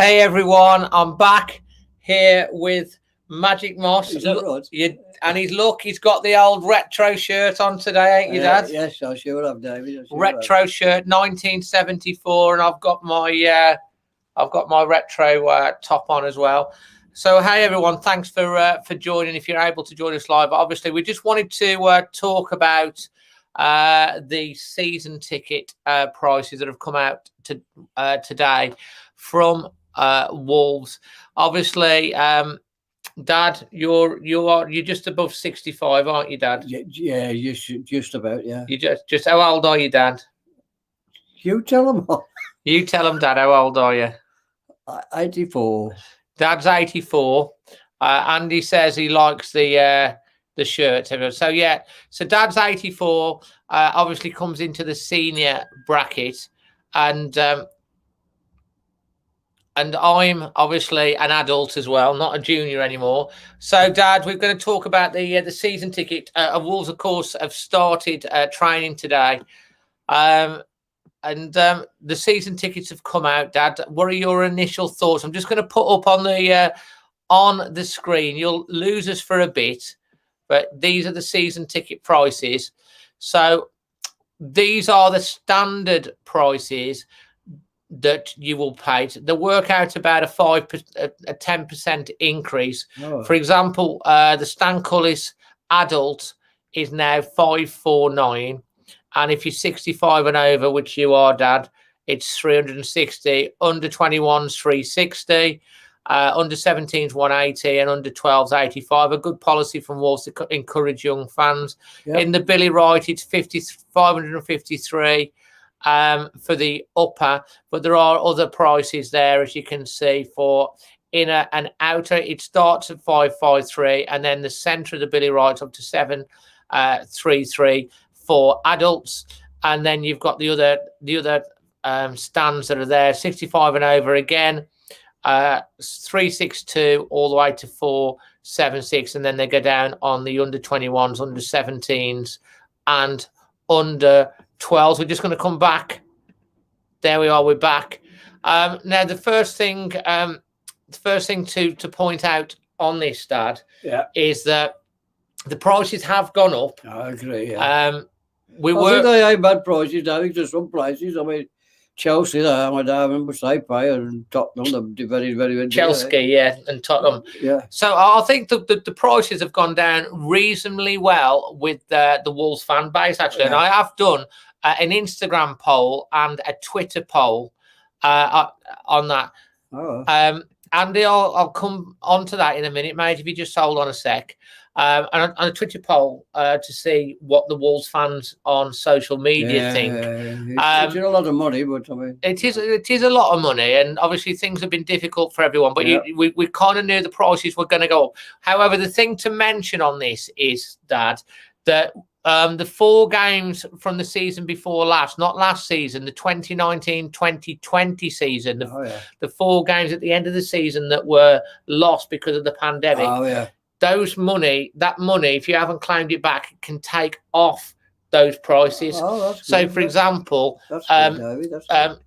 Hey everyone, I'm back here with Magic Moss. Is that right? And he's got the old retro shirt on today, ain't you, Dad? Yes, I sure have, David. Retro shirt, 1974, and I've got my retro top on as well. So hey everyone, thanks for joining. If you're able to join us live, obviously we just wanted to talk about the season ticket prices that have come out today from Wolves. Obviously, Dad, you're just above 65, aren't you, Dad? Yeah, just about, yeah. You just how old are you, Dad? You tell them. You tell them, Dad. How old are you? 84. Dad's 84. Andy says he likes the shirt. So yeah, so Dad's 84. Obviously comes into the senior bracket, and I'm obviously an adult as well, not a junior anymore. So, Dad, we're going to talk about the season ticket. Wolves, of course, have started training today, and the season tickets have come out. Dad, what are your initial thoughts? I'm just going to put up on the screen. You'll lose us for a bit, but these are the season ticket prices. So these are the standard prices that you will pay. They work out about a 10% increase. Oh. For example, the Stan Cullis adult is now 549, and if you're 65 and over, which you are, Dad, it's 360. Under 21's 360. Under 17's 180, and under 12's 85. A good policy from Wolves to encourage young fans. Yep. In the Billy Wright, it's 553. For the upper, but there are other prices there, as you can see. For inner and outer, it starts at 553, and then the centre of the Billy Wright up to 733 for adults, and then you've got the other stands that are there, 65 and over again, 362 all the way to 476, and then they go down on the under 21s, under 17s, and under 12s. We're just going to come back. There we are. We're back. Now, the first thing to point out on this, Dad, is that the prices have gone up. I agree. Yeah. I think they ain't bad prices. I think there's some prices. I mean, Chelsea, I remember they pay, and Tottenham, they're very, very good. Chelsea, yeah, and Tottenham. Yeah. So I think the prices have gone down reasonably well with the Wolves fan base, actually. Yeah. And I have done an Instagram poll and a Twitter poll on that. Oh. Andy, I'll come on to that in a minute, mate, if you just hold on a sec. And on a Twitter poll to see what the Wolves fans on social media think. It's a lot of money, but I mean, it is a lot of money, and obviously things have been difficult for everyone. But we kind of knew the prices were going to go up. However, the thing to mention on this is, Dad, that the 4 games from the season before last, not last season, the 2019-2020 season, the 4 games at the end of the season that were lost because of the pandemic. Oh yeah. That money, if you haven't claimed it back, can take off those prices. Oh, that's so, good. for example, that's good, David. That's good.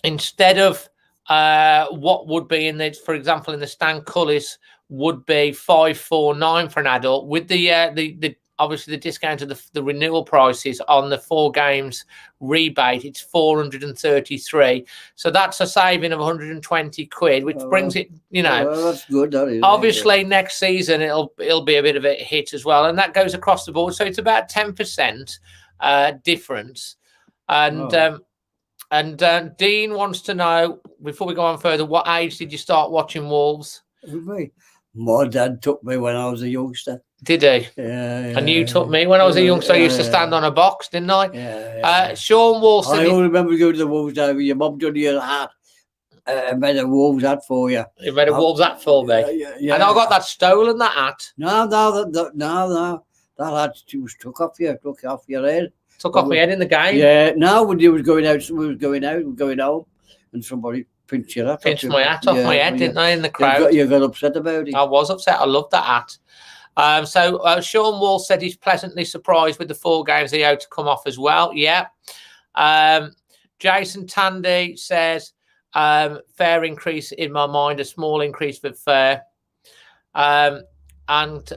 Instead of what would be for example, in the Stan Cullis would be 549 for an adult, with the obviously the discount of the renewal prices on the 4 games rebate, it's 433. So that's a saving of 120 quid, which brings it, Well, that's good. That is, obviously next season it'll be a bit of a hit as well, and that goes across the board. So it's about 10% difference. And Dean wants to know, before we go on further, what age did you start watching Wolves? My dad took me when I was a youngster. Did he? Yeah. And you took me when I was a youngster. I used to stand on a box, didn't I? Yeah. Sean Wall said, I remember going to the Wolves day with your mum done your hat. Made a Wolves hat for you. He made a Wolves hat for me. Yeah. And I got that stolen, that hat. No. That hat was took off your head. Took off my head in the game. Yeah. No, when you was going out, we was going home, and somebody pinched your hat. Pinched my hat off my head, didn't I, in the crowd? You got upset about it. I was upset. I loved that hat. So Sean Wall said he's pleasantly surprised with the 4 games he had to come off as well. Yeah. Jason Tandy says Fair increase in my mind, a small increase, but fair. And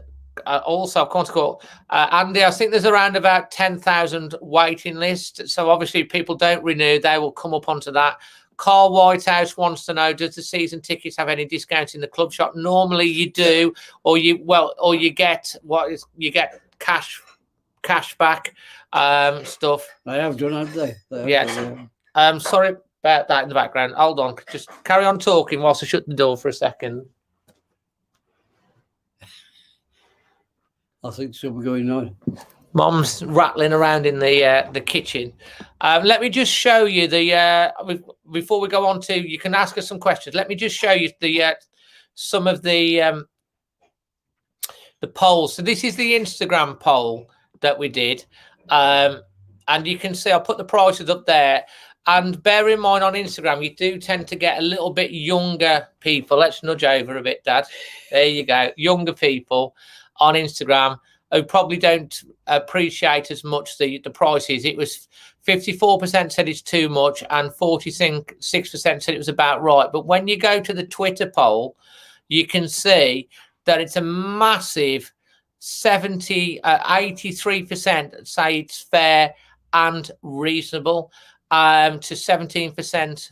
also, I've come to call Andy. I think there's around about 10,000 waiting list. So obviously, if people don't renew, they will come up onto that. Carl Whitehouse wants to know: does the season tickets have any discounts in the club shop? Normally, you do, or you get cash back stuff. I have done, haven't they? Yes. Sorry about that in the background. Hold on, just carry on talking whilst I shut the door for a second. I think something going on. Mom's rattling around in the kitchen. Let me just show you before we go on to, you can ask us some questions. Let me just show you some of the polls. So this is the Instagram poll that we did, and you can see I put the prices up there. And bear in mind, on Instagram, you do tend to get a little bit younger people. Let's nudge over a bit, Dad. There you go. Younger people on Instagram who probably don't appreciate as much the prices. It was 54% said it's too much and 46% said it was about right. But when you go to the Twitter poll, you can see that it's a massive 83% say it's fair and reasonable, to 17%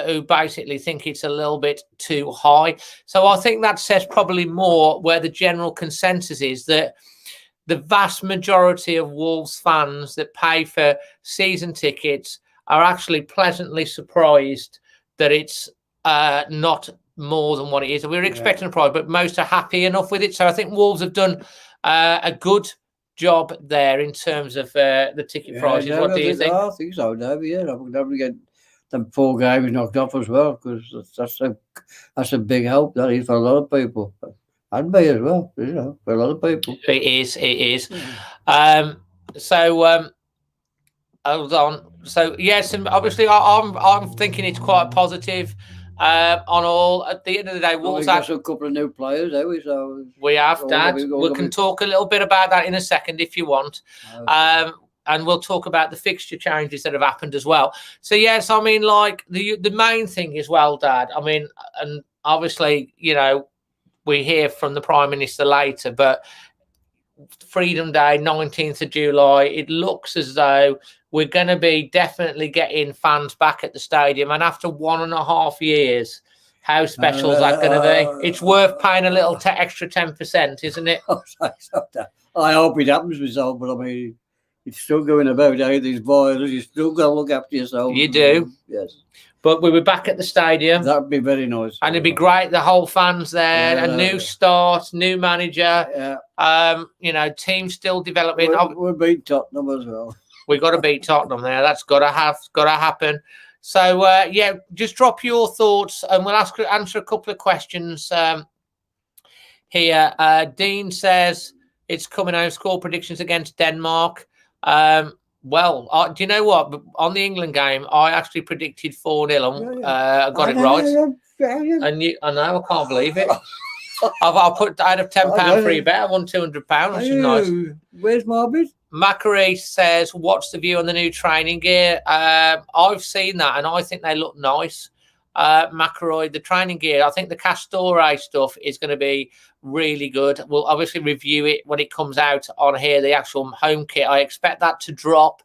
who basically think it's a little bit too high. So I think that says probably more where the general consensus is, that the vast majority of Wolves fans that pay for season tickets are actually pleasantly surprised that it's not more than what it is. We were expecting a price, but most are happy enough with it. So I think Wolves have done a good job there in terms of the ticket prices. Yeah, what do you think? I think so, David. Yeah, I'm going to get them 4 games knocked off as well, because that's a big help, that is, for a lot of people. And me as well, for a lot of people. It is. Hold on. So yes, and obviously I'm thinking it's quite positive on all. At the end of the day, Wolves have a couple of new players, have we? So we have, Dad. We can talk a little bit about that in a second if you want. Okay. And we'll talk about the fixture changes that have happened as well. So yes, I mean, like the main thing as well, Dad. I mean, and obviously, we hear from the Prime Minister later, but Freedom Day, 19th of July, it looks as though we're going to be definitely getting fans back at the stadium. And after 1.5 years, how special is that going to be? It's worth paying a little extra 10%, isn't it? I hope it happens myself, but I mean, it's still going about, these boilers. You still got to look after yourself. You do. Yes. But we were back at the stadium. That'd be very nice. And it'd be great. The whole fans there, a new start, new manager. Yeah. Team still developing. We'll beat Tottenham as well. We've got to beat Tottenham there. That's got to happen. So, just drop your thoughts and we'll answer a couple of questions here. Dean says it's coming out. Score predictions against Denmark. Well, do you know what? On the England game, I actually predicted 4-0. I got it right. And I know, I can't believe it. I'd have £10 free bet. I won £200, which is nice. Where's my bit? Macquarie says, what's the view on the new training gear? I've seen that, and I think they look nice. Macquarie, the training gear, I think the Castore stuff is going to be really good. We'll obviously review it when it comes out on here, the actual home kit. I expect that to drop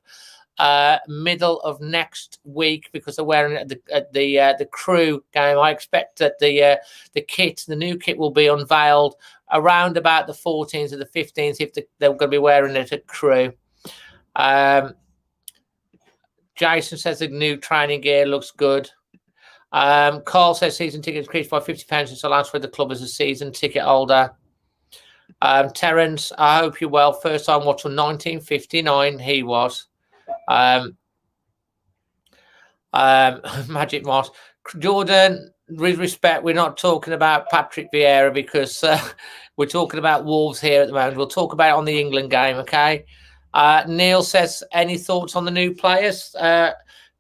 middle of next week because they're wearing it at the Crew game. I expect that the new kit will be unveiled around about the 14th or the 15th if they're going to be wearing it at Crew. Jason says the new training gear looks good. Carl says season tickets increased by £50 since I last read the club as a season ticket holder. Terence, I hope you're well. First time watch from 1959. He was. Magic Moss. Jordan, with respect, we're not talking about Patrick Vieira because we're talking about Wolves here at the moment. We'll talk about it on the England game, okay? Neil says, any thoughts on the new players?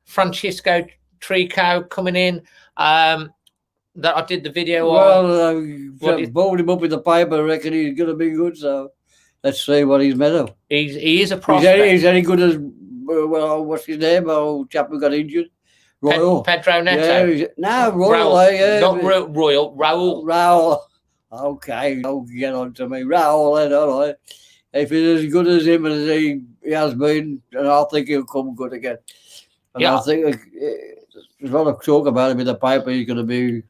Francisco Trico coming in. That I did the video on. Well, I bowled him up with the pipe. I reckon he's going to be good. So let's see what he's made of. He is a prospect. He's any good as what's his name? Old chap who got injured. Royal. Pedro Neto. Yeah, no, Royal. Not Royal. Raul. Raul. Okay, don't get on to me. Raul, then, all right. If he's as good as him as he has been, then I think he'll come good again. And I think there's a lot of talk about him in the paper. He's going to be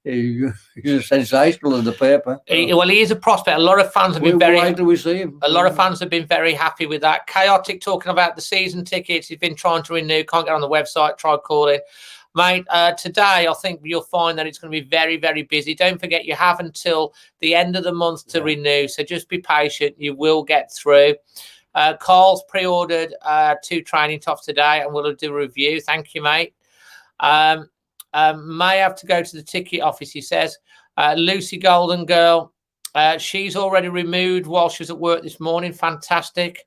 he's sensational in the paper. He is a prospect. A lot of fans have been Wait till we see him. A lot of fans have been very happy with that. Chaotic talking about the season tickets. He's been trying to renew. Can't get on the website. Try calling. Mate, today I think you'll find that it's going to be very, very busy. Don't forget, you have until the end of the month to renew. So just be patient. You will get through. Carl's pre-ordered 2 training tops today, and we'll do a review. Thank you, mate. May have to go to the ticket office, he says. Lucy Golden Girl, she's already removed while she was at work this morning. Fantastic.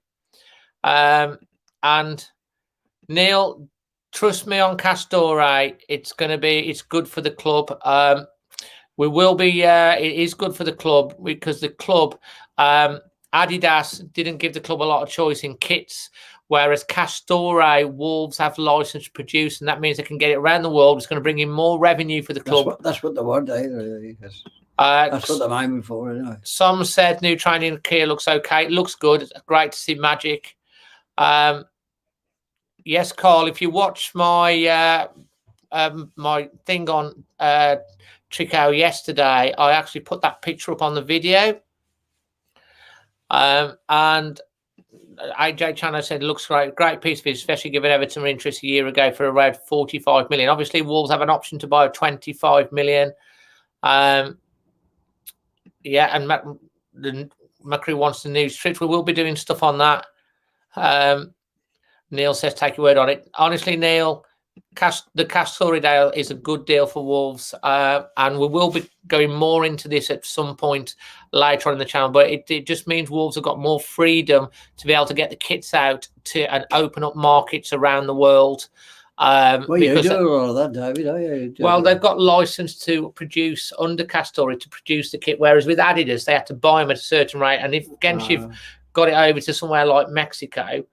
And Neil, trust me on Castore. It's good for the club. We will be. It is good for the club because the club, Adidas didn't give the club a lot of choice in kits, whereas Castore, Wolves have license to produce, and that means they can get it around the world. It's going to bring in more revenue for the club. That's what they want, that's what they're aiming for, anyway. Some said new training gear looks okay. It looks good. It's great to see Magic. Yes, Carl, if you watch my my thing on Trico yesterday, I actually put that picture up on the video. And AJ Chano said it looks great piece of it, especially given Everton interest a year ago for around 45 million. Obviously, Wolves have an option to buy 25 million. And Macri wants the new strips. We will be doing stuff on that. Neil says, take your word on it. Honestly, Neil, the Castore deal is a good deal for Wolves, and we will be going more into this at some point later on in the channel, but it just means Wolves have got more freedom to be able to get the kits out and open up markets around the world. Well, you do all of that, David. Well, they've got license to produce under Castore to produce the kit, whereas with Adidas, they have to buy them at a certain rate, and if you've got it over to somewhere like Mexico,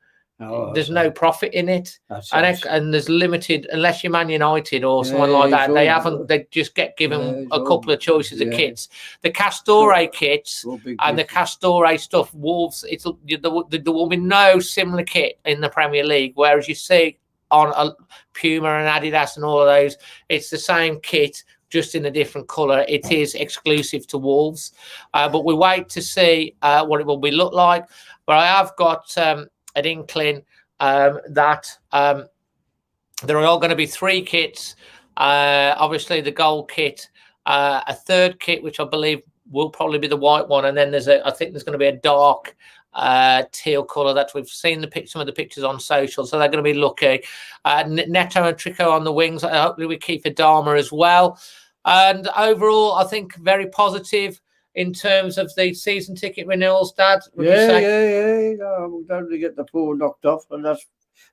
there's no profit in it, and there's limited, unless you're Man United or someone like that. They just get given a couple of choices of kits. The Castore kits and the Castore stuff, Wolves, there will be no similar kit in the Premier League, whereas you see on Puma and Adidas and all of those, it's the same kit, just in a different colour. It is exclusive to Wolves, but we wait to see what it will look like. But I have got an inkling that there are all going to be 3 kits. Obviously, the gold kit, a third kit, which I believe will probably be the white one, and then I think there's going to be a dark teal colour that we've seen some of the pictures on social, so they're going to be lucky. Neto and Trico on the wings. Hopefully, we keep Adama as well. And overall, I think very positive in terms of the season ticket renewals, Dad. Yeah. I'm glad to get the pool knocked off, and that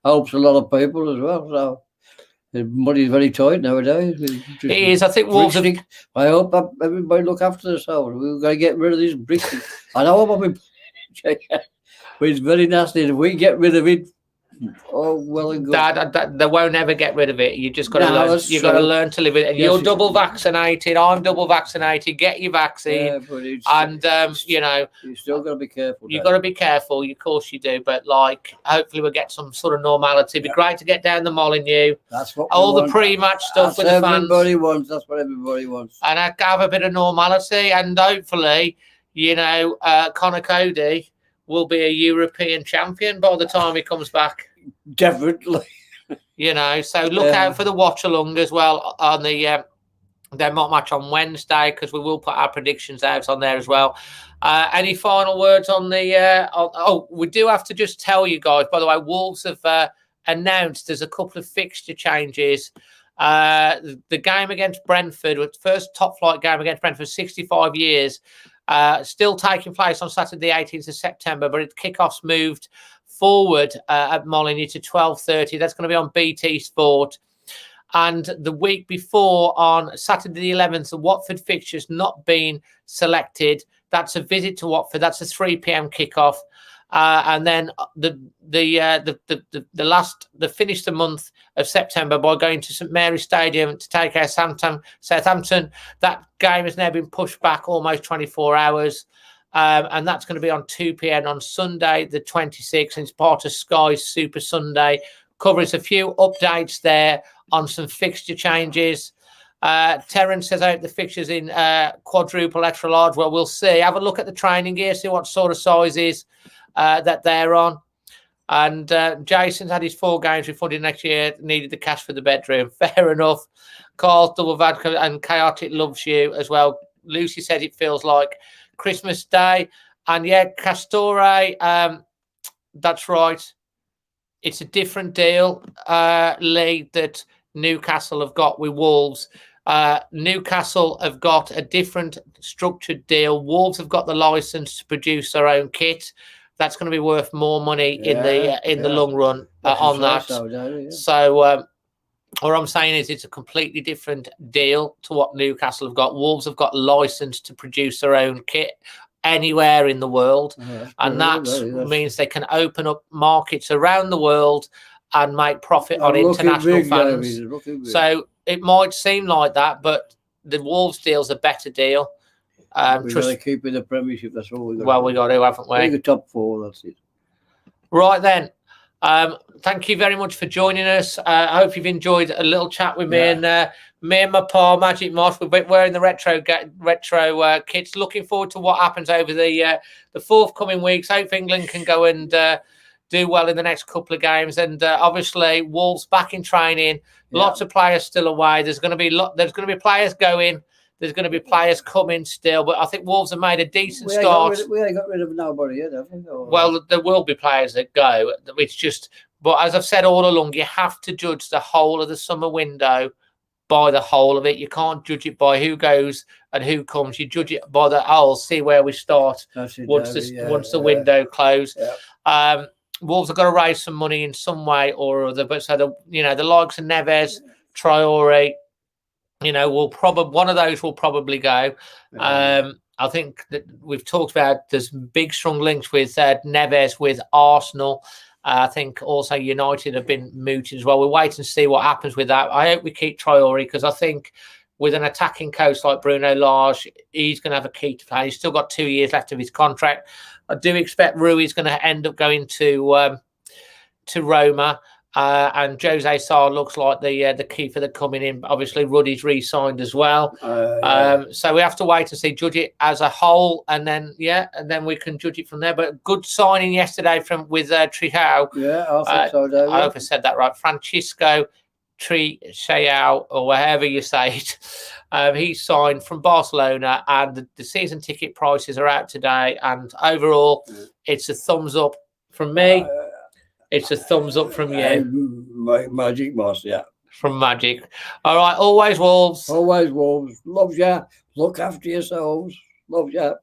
helps a lot of people as well. So the money's very tight nowadays. It is. I think Wolves. I hope that everybody look after themselves. We've got to get rid of these bricks. I know what it's very nasty. If we get rid of it, well and good. Dad, they won't ever get rid of it. You just got to learn. You got to learn to live with it. And you're double vaccinated. I'm double vaccinated. Get your vaccine. And you still got to be careful. You got to be careful. Of course you do. But hopefully we'll get some sort of normality. It'd be great to get down the Molyneux. That's what all the pre-match stuff with the fans. That's what everybody wants. And I have a bit of normality, and hopefully, Conor Cody will be a European champion by the time he comes back. Definitely. So look out for the watch along as well on the Denmark match on Wednesday, because we will put our predictions out on there as well. Any final words on the we do have to just tell you guys, by the way, Wolves have announced there's a couple of fixture changes. The game against Brentford, first top flight game against Brentford, 65 years, still taking place on Saturday the 18th of September, but its kickoff's moved forward at Molyneux to 12:30. That's going to be on BT Sport. And the week before, on Saturday the 11th, the Watford fixture's not been selected. That's a visit to Watford. That's a 3 p.m. kickoff. And then they finished the month of September by going to St Mary's Stadium to take out Southampton. That game has now been pushed back almost 24 hours. And that's going to be on 2 p.m. on Sunday, the 26th. And it's part of Sky's Super Sunday. Covers a few updates there on some fixture changes. Terence says, I hope the fixtures in quadruple extra large. Well, we'll see. Have a look at the training gear, see what sort of sizes that they're on. And Jason's had his 4 games refunded next year, needed the cash for the bedroom. Fair enough. Carl Double Vodka and Chaotic loves you as well. Lucy said it feels like Christmas Day. And yeah, Castore, that's right. It's a different deal, Lee, that Newcastle have got with Wolves. Newcastle have got a different structured deal. Wolves have got the license to produce their own kit. That's going to be worth more money in the long run on that. So what I'm saying is it's a completely different deal to what Newcastle have got. Wolves have got license to produce their own kit anywhere in the world, and that means they can open up markets around the world and make profit on international fans. So it might seem like that, but the Wolves deal's a better deal. We've got to keep in the Premiership. That's all we got. Well, we got to, haven't we? The top 4. That's it. Right then. Thank you very much for joining us. I hope you've enjoyed a little chat with me and my pa Magic Moss. We've been wearing the retro kits. Looking forward to what happens over the forthcoming weeks. Hope England can go and do well in the next couple of games. And obviously, Wolves back in training. Lots of players still away. There's going to be players going. There's going to be players coming still, but I think Wolves have made a decent start. We ain't got rid of nobody yet, have we? Well, there will be players that go. It's just, but as I've said all along, you have to judge the whole of the summer window by the whole of it. You can't judge it by who goes and who comes. You judge it by see where we start once the window closed. Yeah. Wolves have got to raise some money in some way or other. But so the likes of Neves, Traore. One of those will probably go. I think that we've talked about there's big, strong links with Neves with Arsenal. I think also United have been mooted as well. We'll wait and see what happens with that. I hope we keep Traore because I think with an attacking coach like Bruno Lage, he's going to have a key to play. He's still got 2 years left of his contract. I do expect Rui's going to end up going to Roma. And Jose Sarr looks like the key for the coming in. Obviously, Ruddy's re-signed as well. So we have to wait and see, judge it as a whole, and then we can judge it from there. But good signing yesterday with Triao. Yeah, I think so, David. I hope I said that right. Francisco Triao, or however you say it. He signed from Barcelona, and the season ticket prices are out today. And overall, it's a thumbs up from me. It's a thumbs up from you. Magic Moss, yeah. From Magic. All right, always Wolves. Always Wolves. Love ya. Look after yourselves. Love ya.